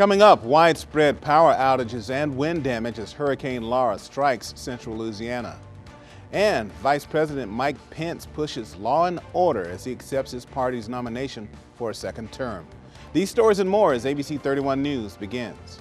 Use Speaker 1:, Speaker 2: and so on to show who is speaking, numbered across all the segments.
Speaker 1: Coming up, widespread power outages and wind damage as Hurricane Laura strikes central Louisiana. And Vice President Mike Pence pushes law and order as he accepts his party's nomination for a second term. These stories and more as ABC 31 News begins.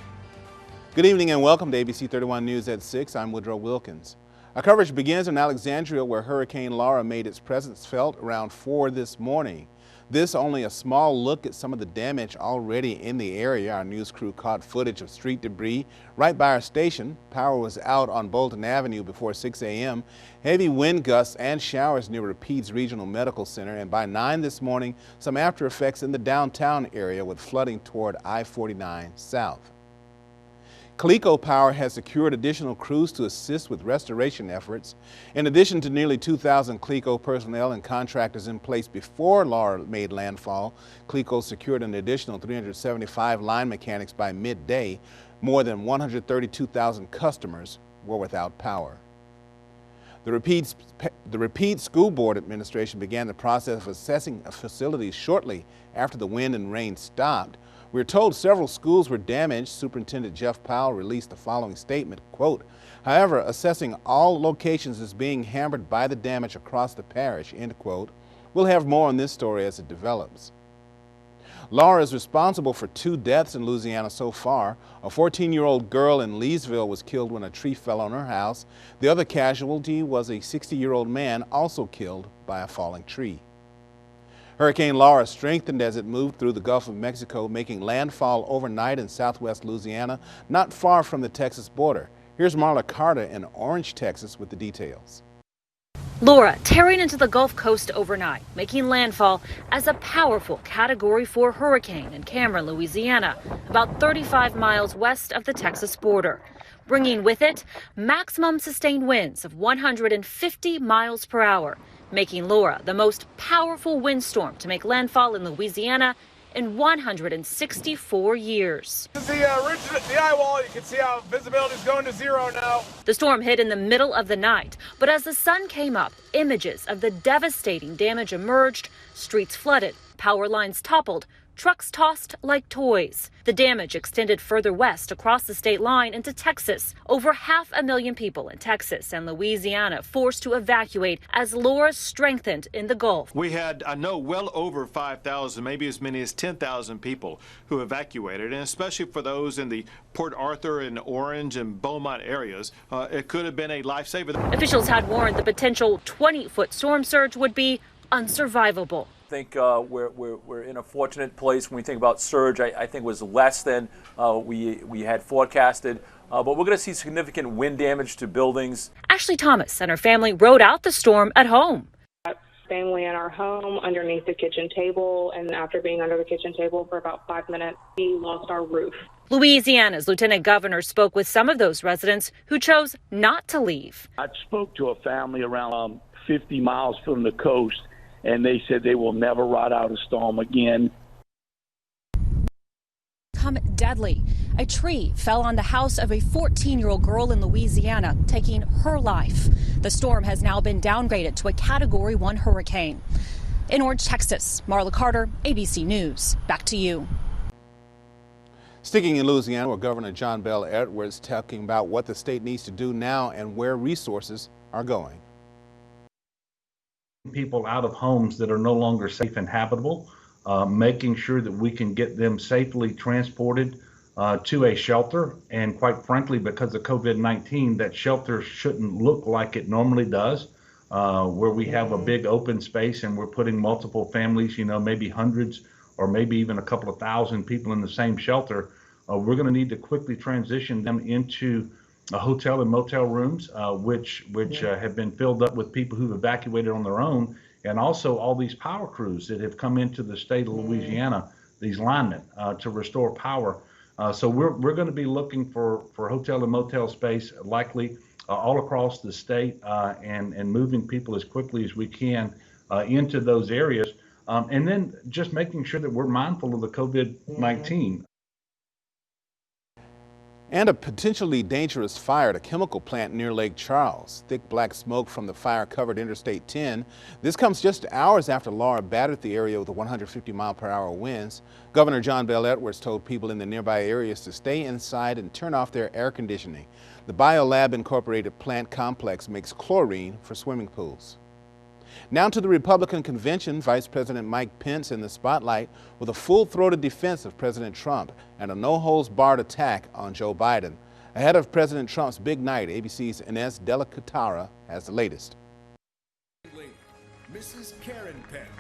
Speaker 1: Good evening and welcome to ABC 31 News at 6. I'm Woodrow Wilkins. Our coverage begins in Alexandria, where Hurricane Laura made its presence felt around 4 this morning. This only a small look at some of the damage already in the area. Our news crew caught footage of street debris right by our station. Power was out on Bolton Avenue before 6 a.m. Heavy wind gusts and showers near Rapides Regional Medical Center, and by 9 this morning, some after effects in the downtown area with flooding toward I-49 south. Coleco Power has secured additional crews to assist with restoration efforts. In addition to nearly 2,000 Coleco personnel and contractors in place before Laura made landfall, Coleco secured an additional 375 line mechanics by midday. More than 132,000 customers were without power. The Rapides School Board Administration began the process of assessing facilities shortly after the wind and rain stopped. We're told several schools were damaged. Superintendent Jeff Powell released the following statement, quote, "However, assessing all locations is being hampered by the damage across the parish," end quote. We'll have more on this story as it develops. Laura is responsible for 2 deaths in Louisiana so far. A 14-year-old girl in Leesville was killed when a tree fell on her house. The other casualty was a 60-year-old man also killed by a falling tree. Hurricane Laura strengthened as it moved through the Gulf of Mexico, making landfall overnight in southwest Louisiana, not far from the Texas border. Here's Marla Carter in Orange, Texas with the details.
Speaker 2: Laura tearing into the Gulf Coast overnight, making landfall as a powerful Category 4 hurricane in Cameron, Louisiana, about 35 miles west of the Texas border, bringing with it maximum sustained winds of 150 miles per hour, making Laura the most powerful windstorm to make landfall in Louisiana in 164 years.
Speaker 3: This is the eye wall. You can see how visibility is going to 0 now.
Speaker 2: The storm hit in the middle of the night, but as the sun came up, images of the devastating damage emerged. Streets flooded, power lines toppled, trucks tossed like toys. The damage extended further west across the state line into Texas. Over 500,000 people in Texas and Louisiana forced to evacuate as Laura strengthened in the Gulf.
Speaker 4: We had, I know, well over 5,000, maybe as many as 10,000 people who evacuated, and especially for those in the Port Arthur and Orange and Beaumont areas, it could have been a lifesaver.
Speaker 2: Officials had warned the potential 20-foot storm surge would be unsurvivable.
Speaker 5: I think we're in a fortunate place when we think about surge. I think it was less than we had forecasted, but we're going to see significant wind damage to buildings.
Speaker 2: Ashley Thomas and her family rode out the storm at home.
Speaker 6: Family in our home underneath the kitchen table, and after being under the kitchen table for about 5 minutes, we lost our roof.
Speaker 2: Louisiana's lieutenant governor spoke with some of those residents who chose not to leave.
Speaker 7: I spoke to a family around 50 miles from the coast, and they said they will never ride out a storm again.
Speaker 2: Come deadly. A tree fell on the house of a 14-year-old girl in Louisiana, taking her life. The storm has now been downgraded to a Category 1 hurricane. In Orange, Texas, Marla Carter, ABC News. Back to you.
Speaker 1: Sticking in Louisiana, where Governor John Bel Edwards talking about what the state needs to do now and where resources are going.
Speaker 8: People out of homes that are no longer safe and habitable, making sure that we can get them safely transported to a shelter. And quite frankly, because of COVID-19, that shelter shouldn't look like it normally does, where we have a big open space and we're putting multiple families, maybe hundreds or maybe even a couple of thousand people in the same shelter. We're going to need to quickly transition them into hotel and motel rooms, which have been filled up with people who've evacuated on their own, and also all these power crews that have come into the state of Louisiana, these linemen, to restore power. So we're going to be looking for hotel and motel space, likely all across the state, and moving people as quickly as we can into those areas, and then just making sure that we're mindful of the COVID-19.
Speaker 1: And a potentially dangerous fire at a chemical plant near Lake Charles. Thick black smoke from the fire covered Interstate 10. This comes just hours after Laura battered the area with the 150-mile-per-hour winds. Governor John Bel Edwards told people in the nearby areas to stay inside and turn off their air conditioning. The Biolab Incorporated plant complex makes chlorine for swimming pools. Now to the Republican convention. Vice President Mike Pence in the spotlight with a full-throated defense of President Trump and a no-holds-barred attack on Joe Biden. Ahead of President Trump's big night, ABC's Ines de la Catara has the latest.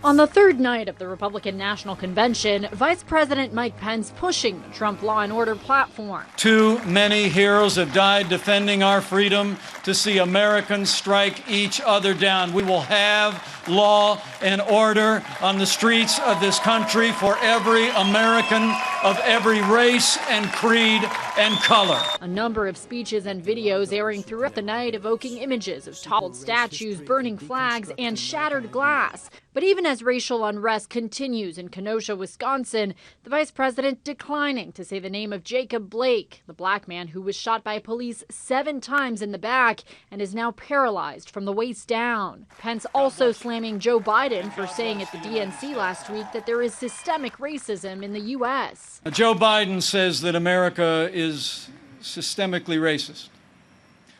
Speaker 2: On the third night of the Republican National Convention, Vice President Mike Pence pushing the Trump law and order platform.
Speaker 9: Too many heroes have died defending our freedom to see Americans strike each other down. We will have law and order on the streets of this country for every American of every race and creed and color.
Speaker 2: A number of speeches and videos airing throughout the night evoking images of toppled statues, burning flags, and shattered glass. But even as racial unrest continues in Kenosha, Wisconsin, the vice president declining to say the name of Jacob Blake, the black man who was shot by police 7 times in the back and is now paralyzed from the waist down. Pence also slamming Joe Biden for saying at the DNC last week that there is systemic racism in the U.S.
Speaker 9: Joe Biden says that America is systemically racist.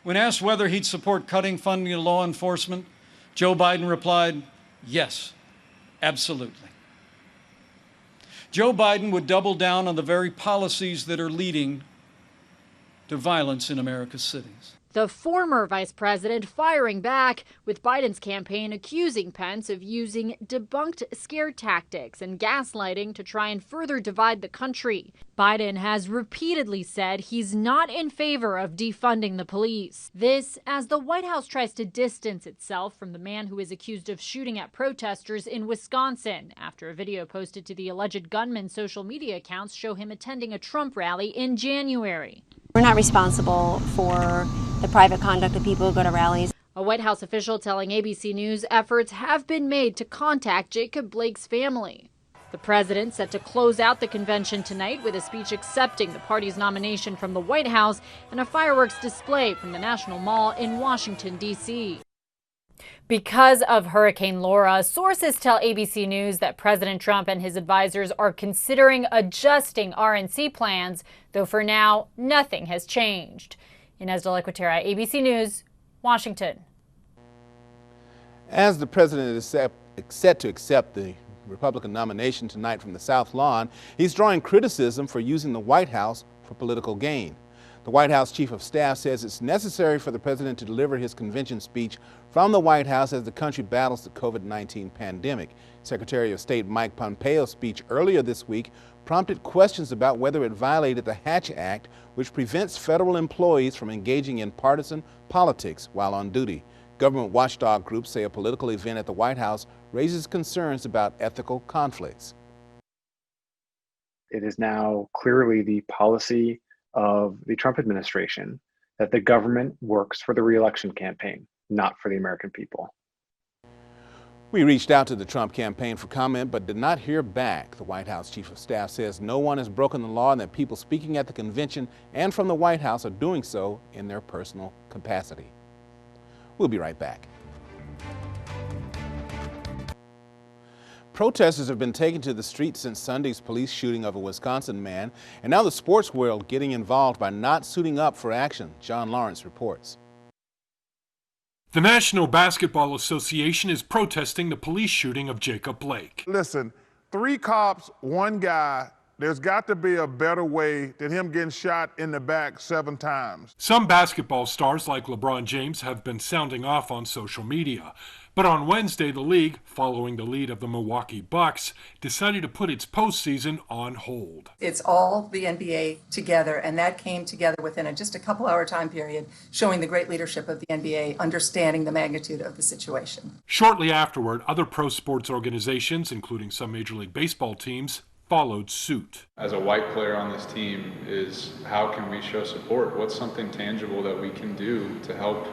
Speaker 9: When asked whether he'd support cutting funding to law enforcement, Joe Biden replied, yes, absolutely. Joe Biden would double down on the very policies that are leading to violence in America's cities.
Speaker 2: The former vice president firing back, with Biden's campaign accusing Pence of using debunked scare tactics and gaslighting to try and further divide the country. Biden has repeatedly said he's not in favor of defunding the police. This as the White House tries to distance itself from the man who is accused of shooting at protesters in Wisconsin after a video posted to the alleged gunman's social media accounts show him attending a Trump rally in January.
Speaker 10: We're not responsible for the private conduct of people who go to rallies.
Speaker 2: A White House official telling ABC News efforts have been made to contact Jacob Blake's family. The president set to close out the convention tonight with a speech accepting the party's nomination from the White House and a fireworks display from the National Mall in Washington, D.C. Because of Hurricane Laura, sources tell ABC News that President Trump and his advisors are considering adjusting RNC plans, though for now, nothing has changed. Ines de la Catara, ABC News, Washington.
Speaker 1: As the president is set to accept the Republican nomination tonight from the South Lawn, he's drawing criticism for using the White House for political gain. The White House Chief of Staff says it's necessary for the president to deliver his convention speech from the White House as the country battles the COVID-19 pandemic. Secretary of State Mike Pompeo's speech earlier this week prompted questions about whether it violated the Hatch Act, which prevents federal employees from engaging in partisan politics while on duty. Government watchdog groups say a political event at the White House raises concerns about ethical conflicts.
Speaker 11: It is now clearly the policy of the Trump administration that the government works for the re-election campaign, not for the American people.
Speaker 1: We reached out to the Trump campaign for comment but did not hear back. The White House Chief of Staff says no one has broken the law and that people speaking at the convention and from the White House are doing so in their personal capacity. We'll be right back. Protesters have been taken to the streets since Sunday's police shooting of a Wisconsin man, and now the sports world getting involved by not suiting up for action. John Lawrence reports.
Speaker 12: The National Basketball Association is protesting the police shooting of Jacob Blake.
Speaker 3: Listen, 3 cops, 1 guy. There's got to be a better way than him getting shot in the back 7 times.
Speaker 12: Some basketball stars like LeBron James have been sounding off on social media. But on Wednesday, the league, following the lead of the Milwaukee Bucks, decided to put its postseason on hold.
Speaker 13: It's all the NBA together, and that came together within just a couple-hour time period, showing the great leadership of the NBA, understanding the magnitude of the situation.
Speaker 12: Shortly afterward, other pro sports organizations, including some Major League Baseball teams, followed suit.
Speaker 14: As a white player on this team, is how can we show support? What's something tangible that we can do to help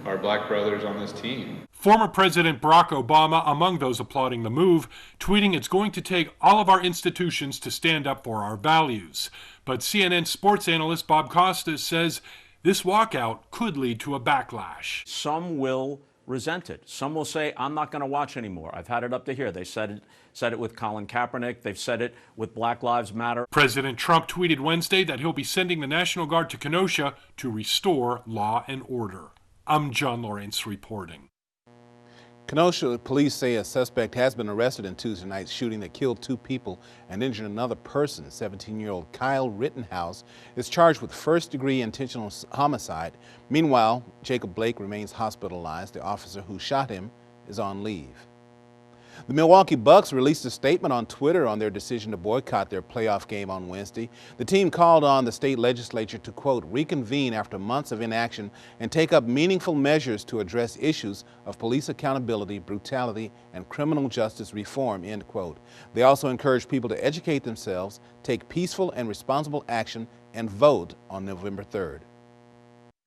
Speaker 14: our black brothers on this team?
Speaker 12: Former President Barack Obama among those applauding the move, tweeting it's going to take all of our institutions to stand up for our values. But CNN sports analyst Bob Costas says this walkout could lead to a backlash.
Speaker 15: Some will resent it. Some will say, I'm not going to watch anymore. I've had it up to here. They said it with Colin Kaepernick. They've said it with Black Lives Matter.
Speaker 12: President Trump tweeted Wednesday that he'll be sending the National Guard to Kenosha to restore law and order. I'm John Lawrence reporting.
Speaker 1: Kenosha police say a suspect has been arrested in Tuesday night's shooting that killed 2 people and injured another person. 17-year-old Kyle Rittenhouse is charged with first-degree intentional homicide. Meanwhile, Jacob Blake remains hospitalized. The officer who shot him is on leave. The Milwaukee Bucks released a statement on Twitter on their decision to boycott their playoff game on Wednesday. The team called on the state legislature to, quote, reconvene after months of inaction and take up meaningful measures to address issues of police accountability, brutality, and criminal justice reform, end quote. They also encouraged people to educate themselves, take peaceful and responsible action, and vote on November 3rd.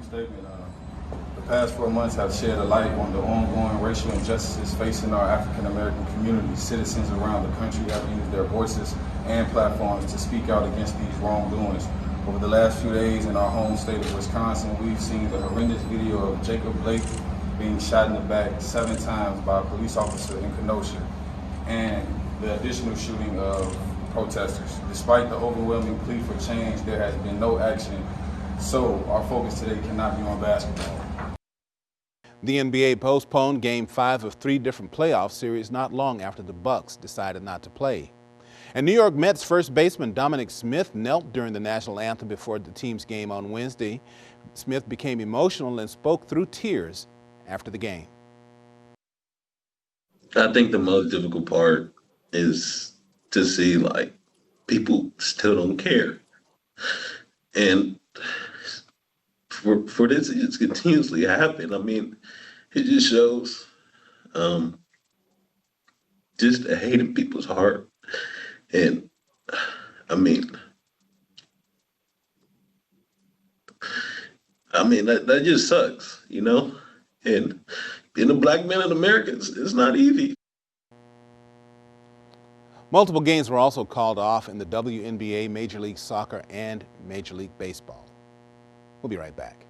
Speaker 16: The past 4 months have shed a light on the ongoing racial injustices facing our African American community. Citizens around the country have used their voices and platforms to speak out against these wrongdoings. Over the last few days in our home state of Wisconsin, we've seen the horrendous video of Jacob Blake being shot in the back 7 times by a police officer in Kenosha, and the additional shooting of protesters. Despite the overwhelming plea for change, there has been no action. So our focus today cannot be on basketball.
Speaker 1: The NBA postponed Game 5 of 3 different playoff series not long after the Bucks decided not to play. And New York Mets first baseman Dominic Smith knelt during the national anthem before the team's game on Wednesday. Smith became emotional and spoke through tears after the game.
Speaker 17: I think the most difficult part is to see, like, people still don't care. And for this to continuously happen, I mean, it just shows just a hate in people's heart. And I mean that just sucks, you know? And being a black man in America, it's not easy.
Speaker 1: Multiple games were also called off in the WNBA, Major League Soccer, and Major League Baseball. We'll be right back.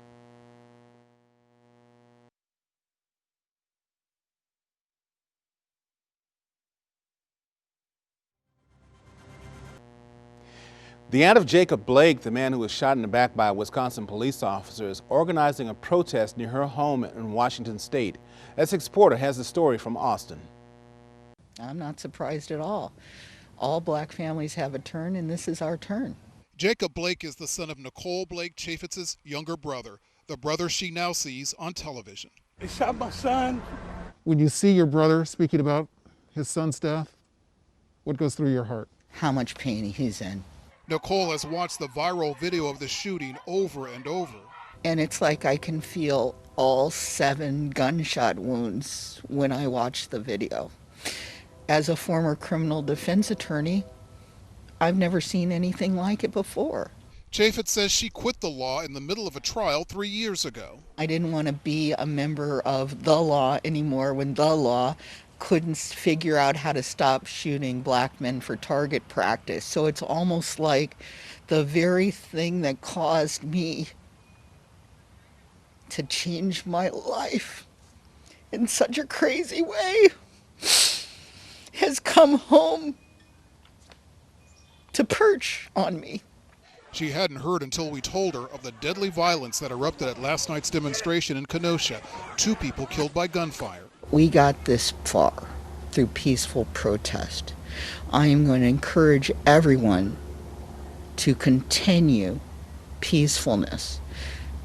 Speaker 1: The aunt of Jacob Blake, the man who was shot in the back by a Wisconsin police officer, is organizing a protest near her home in Washington State. Essex Porter has the story from Austin.
Speaker 18: I'm not surprised at all. All black families have a turn, and this is our turn.
Speaker 19: Jacob Blake is the son of Nicole Blake Chaffetz's younger brother, the brother she now sees on television.
Speaker 20: They shot my son.
Speaker 21: When you see your brother speaking about his son's death, what goes through your heart?
Speaker 18: How much pain he's in.
Speaker 19: Nicole has watched the viral video of the shooting over and over.
Speaker 18: And it's like I can feel all 7 gunshot wounds when I watch the video. As a former criminal defense attorney, I've never seen anything like it before.
Speaker 19: Chaffetz says she quit the law in the middle of a trial 3 years ago.
Speaker 18: I didn't want to be a member of the law anymore when the law couldn't figure out how to stop shooting black men for target practice. So it's almost like the very thing that caused me to change my life in such a crazy way has come home to perch on me.
Speaker 19: She hadn't heard until we told her of the deadly violence that erupted at last night's demonstration in Kenosha. 2 people killed by gunfire.
Speaker 18: We got this far through peaceful protest. I am going to encourage everyone to continue peacefulness.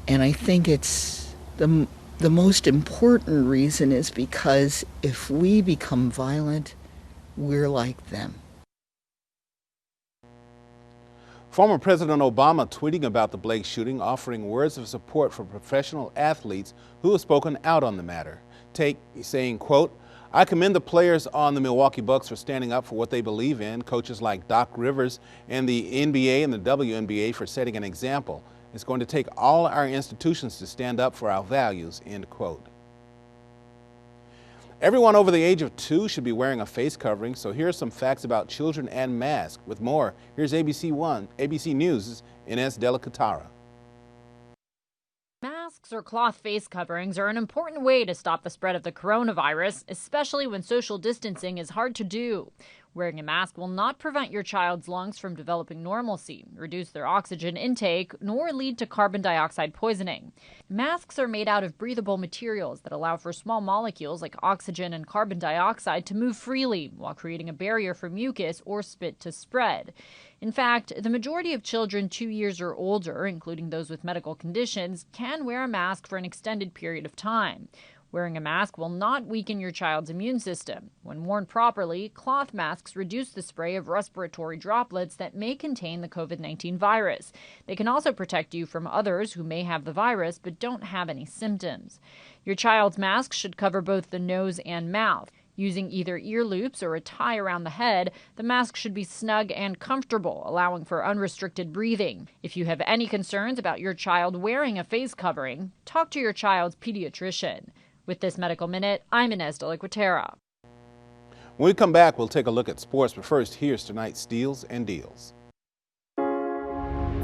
Speaker 18: And I think it's the most important reason is because if we become violent, we're like them.
Speaker 1: Former President Obama tweeting about the Blake shooting, offering words of support for professional athletes who have spoken out on the matter. Saying, quote, I commend the players on the Milwaukee Bucks for standing up for what they believe in, coaches like Doc Rivers and the NBA and the WNBA for setting an example. It's going to take all our institutions to stand up for our values, end quote. Everyone over the age of 2 should be wearing a face covering, so here are some facts about children and masks. With more, here's ABC News' Ines De La Catara.
Speaker 20: Masks or cloth face coverings are an important way to stop the spread of the coronavirus, especially when social distancing is hard to do. Wearing a mask will not prevent your child's lungs from developing normalcy, reduce their oxygen intake, nor lead to carbon dioxide poisoning. Masks are made out of breathable materials that allow for small molecules like oxygen and carbon dioxide to move freely, while creating a barrier for mucus or spit to spread. In fact, the majority of children 2 years or older, including those with medical conditions, can wear a mask for an extended period of time. Wearing a mask will not weaken your child's immune system. When worn properly, cloth masks reduce the spray of respiratory droplets that may contain the COVID-19 virus. They can also protect you from others who may have the virus but don't have any symptoms. Your child's mask should cover both the nose and mouth. Using either ear loops or a tie around the head, the mask should be snug and comfortable, allowing for unrestricted breathing. If you have any concerns about your child wearing a face covering, talk to your child's pediatrician. With this Medical Minute, I'm Ines De La Catara.
Speaker 1: When we come back, we'll take a look at sports, but first, here's tonight's Steals and Deals.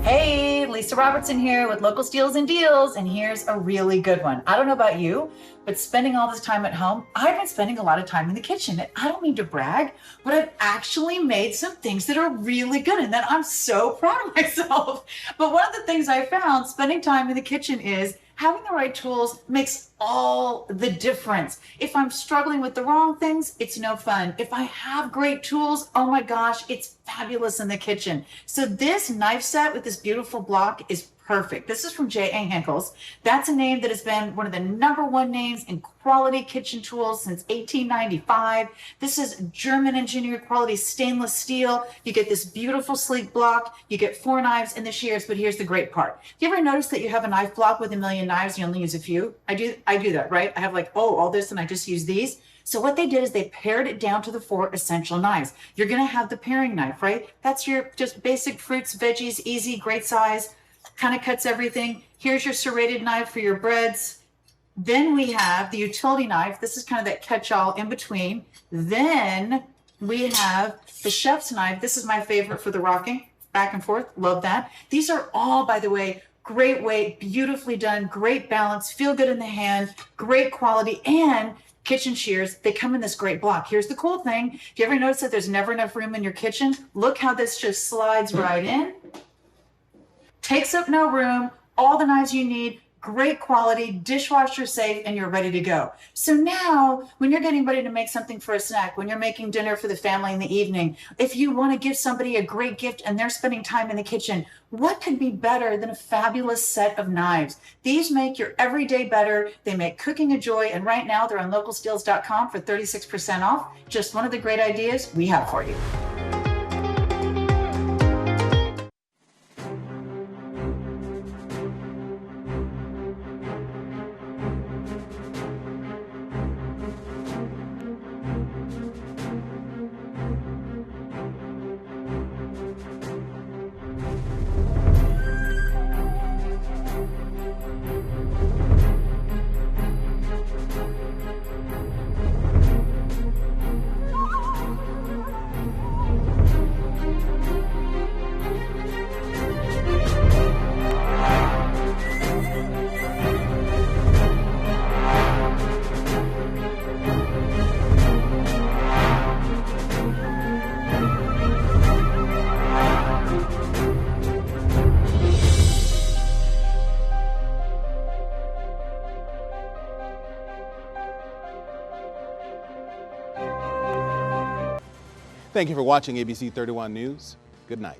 Speaker 22: Hey, Lisa Robertson here with Local Steals and Deals, and here's a really good one. I don't know about you, but spending all this time at home, I've been spending a lot of time in the kitchen. And I don't mean to brag, but I've actually made some things that are really good and that I'm so proud of myself. But one of the things I found spending time in the kitchen is having the right tools makes all the difference. If I'm struggling with the wrong things, it's no fun. If I have great tools, oh my gosh, it's fabulous in the kitchen. So this knife set with this beautiful block is perfect. This is from J.A. Henkel's. That's a name that has been one of the #1 names in quality kitchen tools since 1895. This is German engineered quality stainless steel. You get this beautiful sleek block. You get 4 knives and the shears, but here's the great part. You ever notice that you have a knife block with a million knives and you only use a few? I do that, right? I have like, all this and I just use these. So what they did is they pared it down to the 4 essential knives. You're gonna have the paring knife, right? That's your just basic fruits, veggies, easy, great size. Kind of cuts everything. Here's your serrated knife for your breads. Then we have the utility knife. This is kind of that catch-all in between. Then we have the chef's knife. This is my favorite for the rocking, back and forth. Love that. These are all, by the way, great weight, beautifully done, great balance, feel good in the hand, great quality, and kitchen shears. They come in this great block. Here's the cool thing. Do you ever notice that there's never enough room in your kitchen? Look how this just slides right in. Takes up no room, all the knives you need, great quality, dishwasher safe, and you're ready to go. So now, when you're getting ready to make something for a snack, when you're making dinner for the family in the evening, if you want to give somebody a great gift and they're spending time in the kitchen, what could be better than a fabulous set of knives? These make your everyday better. They make cooking a joy, and right now they're on localsteals.com for 36% off. Just one of the great ideas we have for you.
Speaker 1: Thank you for watching ABC 31 News. Good night.